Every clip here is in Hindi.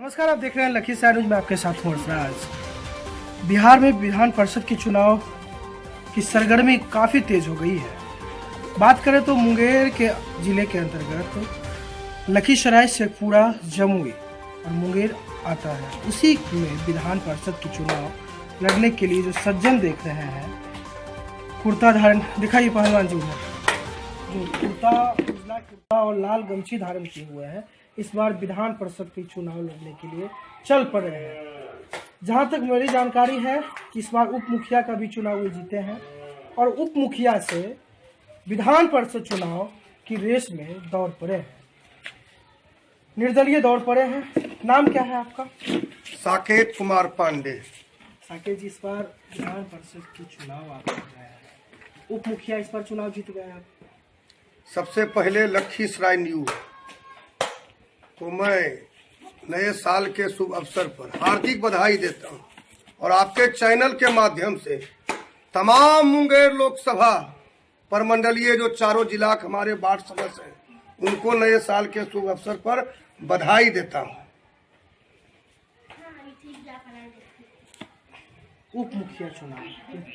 नमस्कार, आप देख रहे हैं लखीसराय न्यूज में आपके साथ हूं हर्षराज। बिहार में विधान परिषद के चुनाव की सरगर्मी काफ़ी तेज हो गई है। बात करें तो मुंगेर के जिले के अंतर्गत लखीसराय, शेखपुरा, जमुई और मुंगेर आता है। उसी में विधान परिषद के चुनाव लड़ने के लिए जो सज्जन देख रहे हैं, कुर्ता धारण दिखाइए पहलवान जी ने जो कुर्ता, उजला कुर्ता और लाल गमछी धारण किए हुए हैं, इस बार विधान परिषद के चुनाव लड़ने के लिए चल पड़े हैं। जहां तक मेरी जानकारी है कि इस बार उप मुखिया का भी चुनाव वो जीते हैं और उप मुखिया से विधान परिषद चुनाव की रेस में दौड़ पड़े हैं, निर्दलीय दौड़ पड़े हैं। नाम क्या है आपका? साकेत कुमार पांडे। साकेत जी, इस बार विधान परिषद के चुनाव आप लड़ रहे हैं, उप मुखिया इस बार चुनाव जीत गए हैं। सबसे पहले लखीसराय न्यूज को मैं नए साल के शुभ अवसर पर हार्दिक बधाई देता हूं और आपके चैनल के माध्यम से तमाम मुंगेर लोकसभा परमंडलीय जो चारों जिला के हमारे वार्ड सदस्य हैं, उनको नए साल के शुभ अवसर पर बधाई देता हूं। उप मुखिया चुनाव,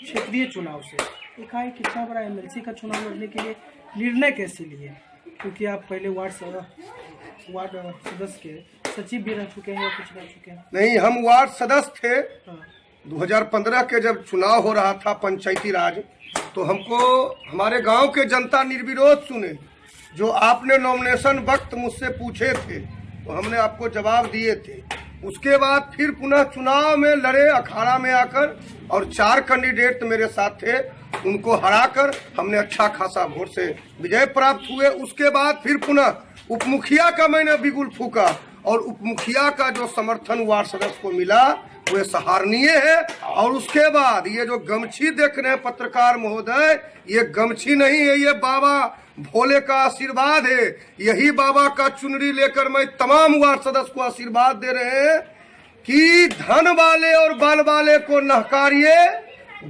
क्षेत्रीय चुनाव से एकाएक कितना बड़ा एमएलसी का चुनाव लड़ने के लिए निर्णय कैसे लिए? क्योंकि आप पहले वार्ड सदस्य के सचिव भी रह चुके हैं या कुछ रह चुके हैं? नहीं, हम वार्ड सदस्य थे। हाँ। 2015 के जब चुनाव हो रहा था पंचायती राज, तो हमको हमारे गांव के जनता निर्विरोध चुने। जो आपने नॉमिनेशन वक्त मुझसे पूछे थे तो हमने आपको जवाब दिए थे। उसके बाद फिर पुनः चुनाव में लड़े अखाड़ा में आकर, और 4 कैंडिडेट मेरे साथ थे, उनको हराकर हमने अच्छा खासा वोट से विजय प्राप्त हुए। उसके बाद फिर पुनः उप मुखिया का मैंने बिगुल फूका और उप मुखिया का जो समर्थन वार्ड सदस्य को मिला वे सराहनीय है। और उसके बाद ये जो गमछी देख रहे हैं पत्रकार महोदय, ये गमछी नहीं है, ये बाबा भोले का आशीर्वाद है। यही बाबा का चुनरी लेकर मैं तमाम वार्ड सदस्य को आशीर्वाद दे रहे हैं कि धन वाले और बाल वाले को नहकारिए,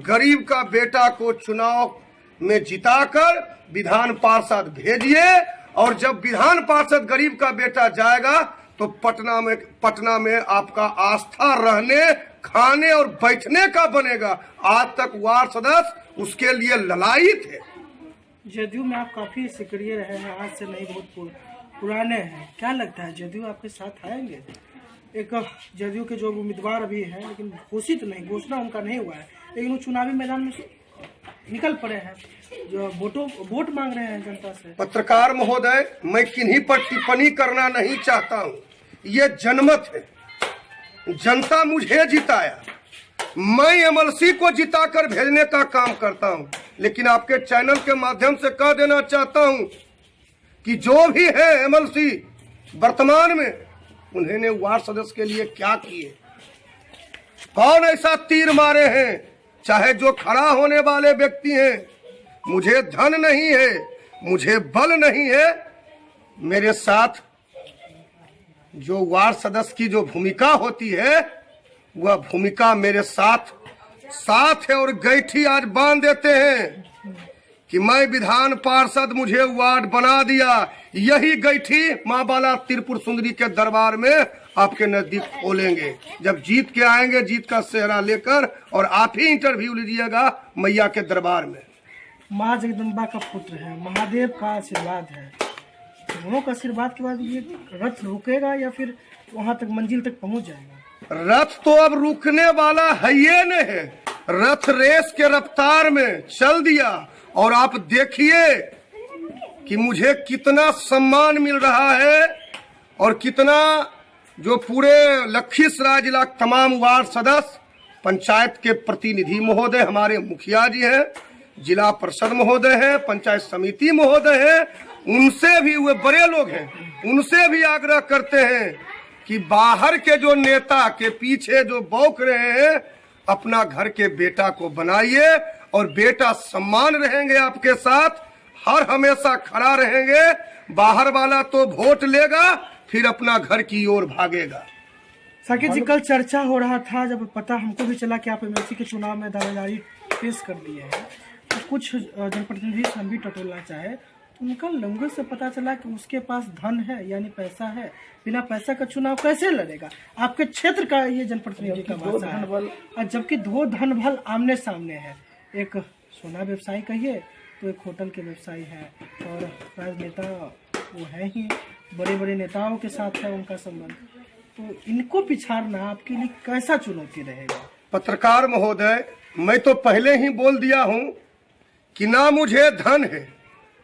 गरीब का बेटा को चुनाव में जिताकर विधान पार्षद भेजिए। और जब विधान पार्षद गरीब का बेटा जाएगा तो पटना में आपका आस्था रहने, खाने और बैठने का बनेगा। आज तक वार्ड सदस्य उसके लिए ललायित है। जदयू में आप काफी सक्रिय रहे हैं, आज से नहीं, बहुत पुराने हैं। क्या लगता है जदयू आपके साथ आएंगे? एक जदयू के जो उम्मीदवार अभी हैं, लेकिन घोषित नहीं, घोषणा उनका नहीं हुआ है, लेकिन वो चुनावी मैदान में निकल पड़े हैं, जो वोट मांग रहे हैं जनता से। पत्रकार महोदय, मैं किन्हीं पर टिप्पणी करना नहीं चाहता हूँ। ये जनमत है, जनता मुझे जिताया, मैं एमएलसी को जिताकर भेजने का काम करता हूँ। लेकिन आपके चैनल के माध्यम से कह देना चाहता हूँ कि जो भी है एमएलसी वर्तमान में, उन्होंने वार्ड सदस्य के लिए क्या किए, कौन ऐसा तीर मारे हैं, चाहे जो खड़ा होने वाले व्यक्ति हैं। मुझे धन नहीं है, मुझे बल नहीं है, मेरे साथ जो वार्ड सदस्य की जो भूमिका होती है वह भूमिका मेरे साथ है। और गैठी आज बांध देते हैं कि मैं विधान पार्षद, मुझे वार्ड बना दिया। यही गैठी माँ बाला त्रिपुर सुंदरी के दरबार में आपके नजदीक खोलेंगे जब जीत के आएंगे, जीत का सेहरा लेकर, और आप ही इंटरव्यू लीजिएगा मैया के दरबार में। माँ जगदम्बा का पुत्र है, महादेव का आशीर्वाद है, दोनों का आशीर्वाद के बाद ये रथ रुकेगा या फिर वहां तक मंजिल तक पहुंच जाएगा? रथ तो अब रुकने वाला है ये नहीं है, रथ रेस के रफ्तार में चल दिया। और आप देखिए कि मुझे कितना सम्मान मिल रहा है और कितना जो पूरे लखीसराय जिला तमाम वार्ड सदस्य, पंचायत के प्रतिनिधि महोदय, हमारे मुखिया जी हैं, जिला परिषद महोदय हैं, पंचायत समिति महोदय हैं, उनसे भी, वे बड़े लोग हैं, उनसे भी आग्रह करते हैं कि बाहर के जो नेता के पीछे जो बौक रहे हैं, अपना घर के बेटा को बनाइए और बेटा सम्मान रहेंगे आपके साथ, हर हमेशा खड़ा रहेंगे। बाहर वाला तो वोट लेगा, फिर अपना घर की ओर भागेगा। साकेत जी, कल चर्चा हो रहा था, जब पता हमको भी चला कि आप एमएलसी के चुनाव में दावेदारी पेश कर दिए हैं, तो कुछ जनप्रतिनिधि संबित टटोलना चाहे उनका लंगर से पता चला कि उसके पास धन है, यानी पैसा है। बिना पैसा का चुनाव कैसे लड़ेगा? आपके क्षेत्र का ये जनप्रतिनिधि का भाषा है, और जबकि दो धन बल आमने सामने है। एक सोना व्यवसायी कहिए तो एक होटल के व्यवसायी है, और राजनेता वो है ही, बड़े बड़े नेताओं के साथ है उनका संबंध। तो इनको पिछाड़ना आपके लिए कैसा चुनौती रहेगा? पत्रकार महोदय, मैं तो पहले ही बोल दिया हूँ कि ना मुझे धन है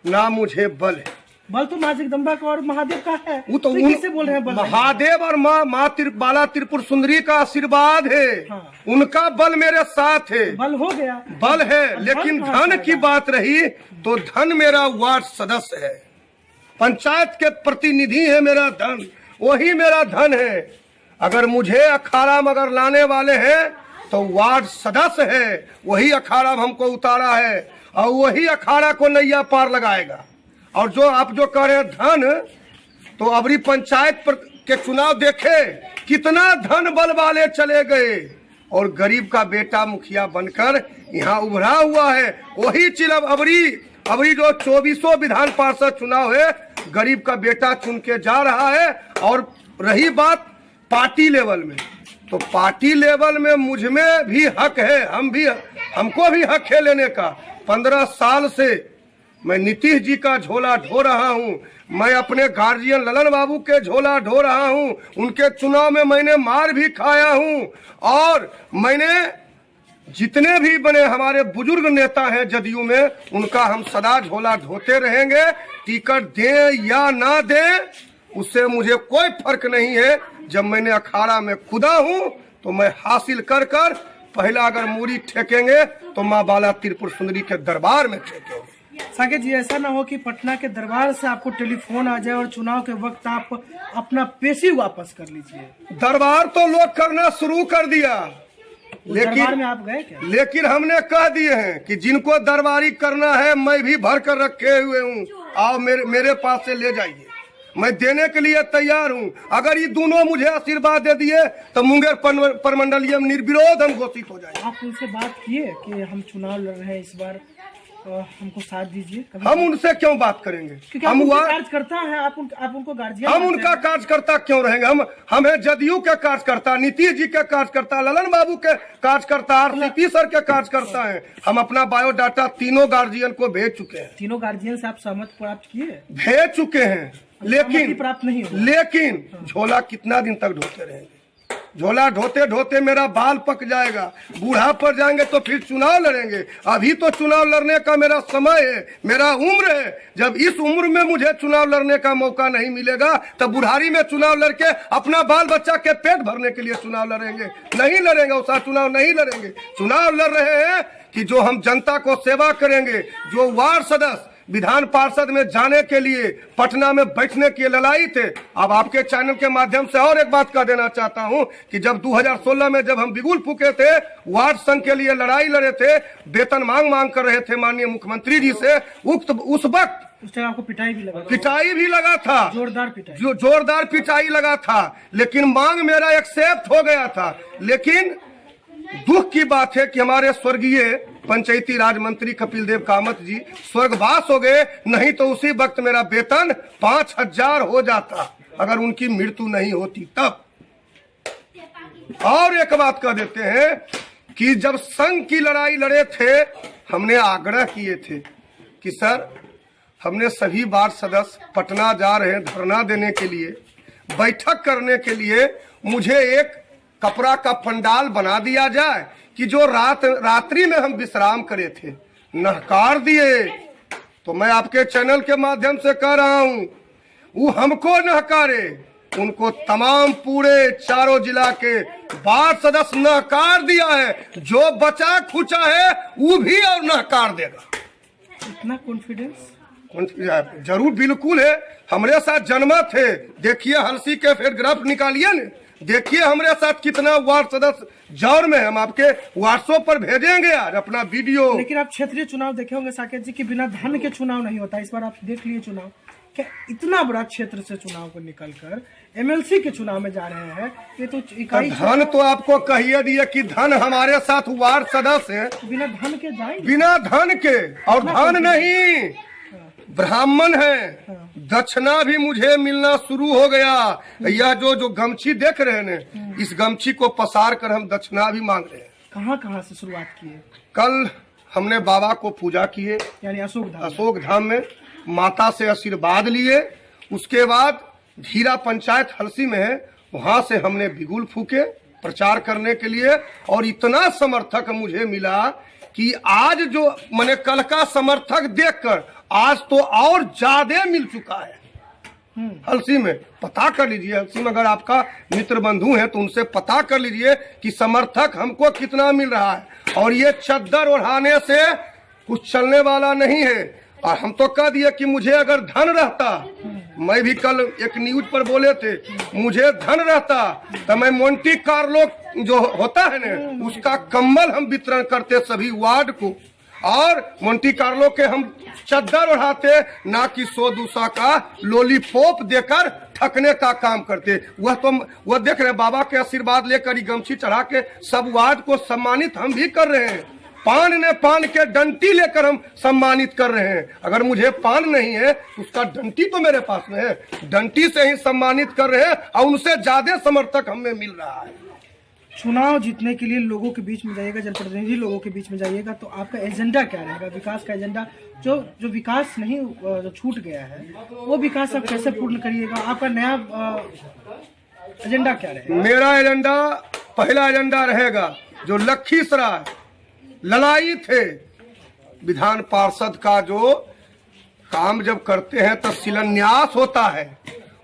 ना मुझे बल है। बल तो माँ जगदम्बा का और महादेव का है। वो तो किससे बोल रहे हैं बल? महादेव और माँ बाला त्रिपुर सुंदरी का आशीर्वाद है। हाँ। उनका बल मेरे साथ है। बल हो गया, बल है, लेकिन धन की बात रही तो धन मेरा वार्ड सदस्य है, पंचायत के प्रतिनिधि है मेरा धन, वही मेरा धन है। अगर मुझे अखाड़ा में अगर लाने वाले हैं तो वार्ड सदस्य है, वही अखाड़ा में हमको उतारा है और वही अखाड़ा को नैया पार लगाएगा। और जो आप जो कह रहे हैं धन, तो अबरी पंचायत पर के चुनाव देखे कितना धन बल वाले चले गए और गरीब का बेटा मुखिया बनकर यहाँ उभरा हुआ है। वही चिलम अबरी जो 2400 विधान पार्षद चुनाव है, गरीब का बेटा चुन के जा रहा है। और रही बात पार्टी लेवल में, तो पार्टी लेवल में मुझ में भी हक है, हमको भी हक है लेने का। 15 साल से मैं नीतीश जी का झोला ढो रहा हूँ, मैं अपने गार्जियन ललन बाबू के झोला ढो रहा हूँ, उनके चुनाव में मैंने मार भी खाया हूँ। और मैंने जितने भी बने हमारे बुजुर्ग नेता हैं जदयू में, उनका हम सदा झोला ढोते रहेंगे। टिकट दें या ना दें उससे मुझे कोई फर्क नहीं है। जब मैंने अखाड़ा में खुदा हूँ तो मैं हासिल कर पहला अगर मूरी ठेकेंगे तो माँ बाला त्रिपुर सुंदरी के दरबार में ठेकेंगे। साकेत जी, ऐसा ना हो कि पटना के दरबार से आपको टेलीफोन आ जाए और चुनाव के वक्त आप अपना पेशी वापस कर लीजिए। दरबार तो लोग करना शुरू कर दिया, दरबार में आप गए क्या? लेकिन हमने कह दिए हैं कि जिनको दरबारी करना है मैं भी भर कर रखे हुए हूँ, आओ मेरे पास से ले जाइए, मैं देने के लिए तैयार हूँ। अगर ये दोनों मुझे आशीर्वाद दे दिए तो मुंगेर परमंडलीय में निर्विरोध हम घोषित हो जाएंगे। आप उनसे बात किए कि हम चुनाव लड़ रहे हैं इस बार, हमको साथ दीजिए? हम उनसे क्यों बात करेंगे? क्योंकि हम कार्यकर्ता हैं, आप उनको गार्जियन। हम उनका कार्यकर्ता क्यों रहेंगे? हम हैं जदयू के कार्यकर्ता, नीतीश जी के कार्यकर्ता, ललन बाबू के कार्यकर्ता, आरसीपी सर के कार्यकर्ता हैं। हम अपना बायोडाटा तीनों गार्जियन को भेज चुके हैं। तीनों गार्जियन से आप सहमति प्राप्त किए? भेज चुके हैं, लेकिन प्राप्त नहीं हुआ। लेकिन झोला कितना दिन तक ढोते रहेंगे? झोला ढोते ढोते मेरा बाल पक जाएगा, बूढ़ा पर जाएंगे तो फिर चुनाव लड़ेंगे। अभी तो चुनाव लड़ने का मेरा समय है, मेरा उम्र है। जब इस उम्र में मुझे चुनाव लड़ने का मौका नहीं मिलेगा तब बुढ़ारी में चुनाव लड़के अपना बाल बच्चा के पेट भरने के लिए चुनाव लड़ेंगे? नहीं लड़ेंगे, उसका चुनाव नहीं लड़ेंगे। चुनाव लड़ रहे हैं कि जो हम जनता को सेवा करेंगे, जो वार्ड सदस्य विधान पार्षद में जाने के लिए पटना में बैठने की लड़ाई थे। अब आपके चैनल के माध्यम से और एक बात कह देना चाहता हूं कि जब 2016 में जब हम बिगुल फूके थे, वार्ड संघ के लिए लड़ाई लड़े थे, वेतन मांग कर रहे थे माननीय मुख्यमंत्री जी से, उस वक्त आपको पिटाई भी लगा था, जोरदार पिटाई लगा था, लेकिन मांग मेरा एक्सेप्ट हो गया था। लेकिन दुख की बात है कि हमारे स्वर्गीय पंचायती राज मंत्री कपिल देव कामत जी स्वर्गवास हो गए, नहीं तो उसी वक्त मेरा वेतन 5000 हो जाता अगर उनकी मृत्यु नहीं होती तब। और एक बात कह देते हैं कि जब संघ की लड़ाई लड़े थे, हमने आग्रह किए थे कि सर हमने सभी वार्ड सदस्य पटना जा रहे हैं धरना देने के लिए, बैठक करने के लिए, मुझे एक कपड़ा का पंडाल बना दिया जाए कि जो रात्रि में हम विश्राम करे थे। नहकार दिए। तो मैं आपके चैनल के माध्यम से कह रहा हूं, वो हमको नहकारे, उनको तमाम पूरे चारों जिला के वार्ड सदस्य नहकार दिया है। जो बचा खुचा है वो भी और नहकार देगा। इतना कॉन्फिडेंस जरूर, बिल्कुल है। हमारे साथ जन्मत है। देखिए हलसी के फिर ग्राफ निकालिए न, देखिए हमारे साथ कितना वार्ड सदस्य जौर में। हम आपके व्हाट्सएप पर भेजेंगे आज अपना वीडियो। लेकिन आप क्षेत्रीय चुनाव देखे होंगे साकेत जी कि बिना धन के चुनाव नहीं होता। इस बार आप देख लिए चुनाव, क्या इतना बड़ा क्षेत्र से चुनाव को निकलकर एमएलसी के चुनाव में जा रहे हैं। ये तो इकाई धन तो आपको कहिए दिए कि धन हमारे साथ वार्ड सदस्य है, बिना धन के जाएंगे? बिना धन के। और धन नहीं, ब्राह्मण है, दक्षिणा भी मुझे मिलना शुरू हो गया। यह जो गमछी देख रहे हैं, इस गमछी को पसार कर हम दक्षिणा भी मांग रहे हैं। कहाँ कहाँ से शुरुआत की है? कल हमने बाबा को पूजा किए, यानी अशोक धाम में माता से आशीर्वाद लिए। उसके बाद धीरा पंचायत हलसी में है, वहां से हमने बिगुल फूके प्रचार करने के लिए। और इतना समर्थक मुझे मिला कि आज जो मैंने कल का समर्थक देखकर आज तो और ज्यादा मिल चुका है। हलसी में पता कर लीजिए, हलसी में अगर आपका मित्र बंधु है तो उनसे पता कर लीजिए कि समर्थक हमको कितना मिल रहा है। और ये चद्दर ओढ़ाने से कुछ चलने वाला नहीं है। और हम तो कह दिए कि मुझे अगर धन रहता, मैं भी कल एक न्यूज पर बोले थे, मुझे धन रहता तो मैं मोंटी कार्लो जो होता है ना, उसका कंबल हम वितरण करते सभी वार्ड को। और मोंटी कार्लो के हम चद्दर उड़ाते, ना कि 100-200 का लॉलीपॉप देकर ठकने का काम करते। वह देख रहे बाबा के आशीर्वाद लेकर ही गमछी चढ़ा के सब वार्ड को सम्मानित हम भी कर रहे हैं। पान के डंटी लेकर हम सम्मानित कर रहे हैं। अगर मुझे पान नहीं है तो उसका डंटी तो मेरे पास में है, डंटी से ही सम्मानित कर रहे हैं। और उनसे ज्यादा समर्थक हमें मिल रहा है। चुनाव जीतने के लिए लोगों के बीच में जाइएगा, जनप्रतिनिधि लोगों के बीच में जाइएगा, तो आपका एजेंडा क्या रहेगा? विकास का एजेंडा, जो विकास नहीं जो छूट गया है वो विकास आप कैसे पूर्ण करिएगा? आपका नया एजेंडा क्या रहेगा? मेरा एजेंडा, पहला एजेंडा रहेगा जो लखीसराय ललाई थे विधान पार्षद का जो काम जब करते हैं तो शिलान्यास होता है।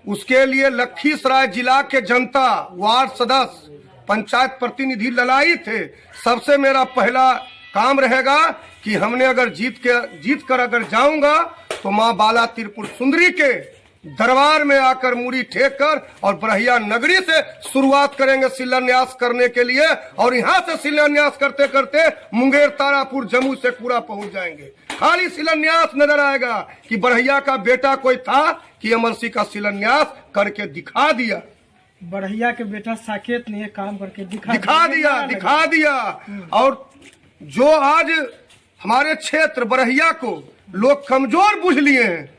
उसके लिए लखीसराय जिला के जनता, वार्ड सदस्य, पंचायत प्रतिनिधि ललाई थे। सबसे मेरा पहला काम रहेगा कि हमने अगर जीत कर अगर जाऊंगा तो माँ बाला त्रिपुर सुंदरी के दरबार में आकर मुड़ी टेक कर और बरहिया नगरी से शुरुआत करेंगे शिलान्यास करने के लिए। और यहाँ से शिलान्यास करते करते मुंगेर, तारापुर, जम्मू से पूरा पहुंच जाएंगे। खाली शिलान्यास नजर आएगा कि बरहिया का बेटा कोई था कि अमर सिंह का शिलान्यास करके दिखा दिया। बरहिया के बेटा साकेत ने काम करके दिखा दिया। और जो आज हमारे क्षेत्र बरहिया को लोग कमजोर बुझ लिए हैं,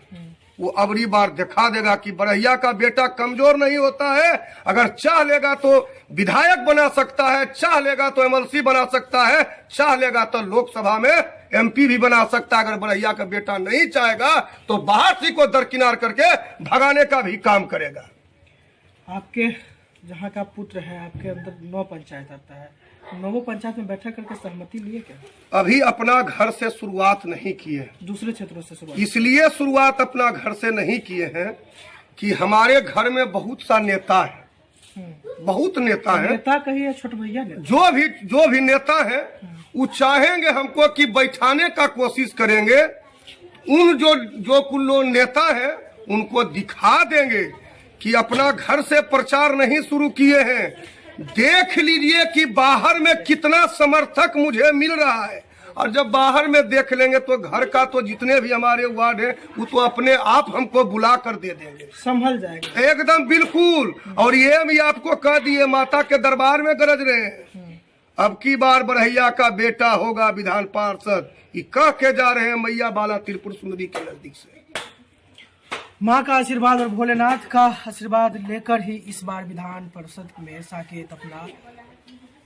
वो अबरी बार दिखा देगा कि बरहिया का बेटा कमजोर नहीं होता है। अगर चाह लेगा तो विधायक बना सकता है, चाह लेगा तो एमएलसी बना सकता है, चाह लेगा तो लोकसभा में एमपी भी बना सकता है। अगर बरहिया का बेटा नहीं चाहेगा तो बाहर से को दरकिनार करके भगाने का भी काम करेगा। आपके जहाँ का पुत्र है, आपके अंदर 9 पंचायत आता है, 9 पंचायत में बैठक करके सहमति लिए क्या? अभी अपना घर से शुरुआत नहीं किए, दूसरे क्षेत्रों से शुरुआत। इसलिए शुरुआत अपना घर से नहीं किए हैं कि हमारे घर में बहुत सा नेता है, बहुत नेता है। नेता कहिए छोटे भैया ने, जो भी नेता है वो चाहेंगे हमको कि बैठाने का कोशिश करेंगे। उन जो कुछ लोग नेता है उनको दिखा देंगे कि अपना घर से प्रचार नहीं शुरू किए हैं। देख लीजिए कि बाहर में कितना समर्थक मुझे मिल रहा है। और जब बाहर में देख लेंगे तो घर का तो जितने भी हमारे वार्ड है वो तो अपने आप हमको बुला कर दे देंगे, संभल जाएगा एकदम बिल्कुल। और ये भी आपको कह दिए, माता के दरबार में गरज रहे हैं, अब की बार बरहिया का बेटा होगा विधान पार्षद। ये कह के जा रहे हैं मैया बाला त्रिपुर सुंदरी के नजदीक से। माँ का आशीर्वाद और भोलेनाथ का आशीर्वाद लेकर ही इस बार विधान परिषद में साकेत अपना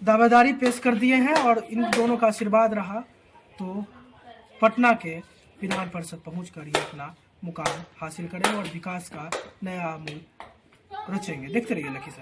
दावेदारी पेश कर दिए हैं। और इन दोनों का आशीर्वाद रहा तो पटना के विधान परिषद पहुंचकर ये अपना मुकाम हासिल करेंगे और विकास का नया आमूल रचेंगे। देखते रहिए लखीसराय।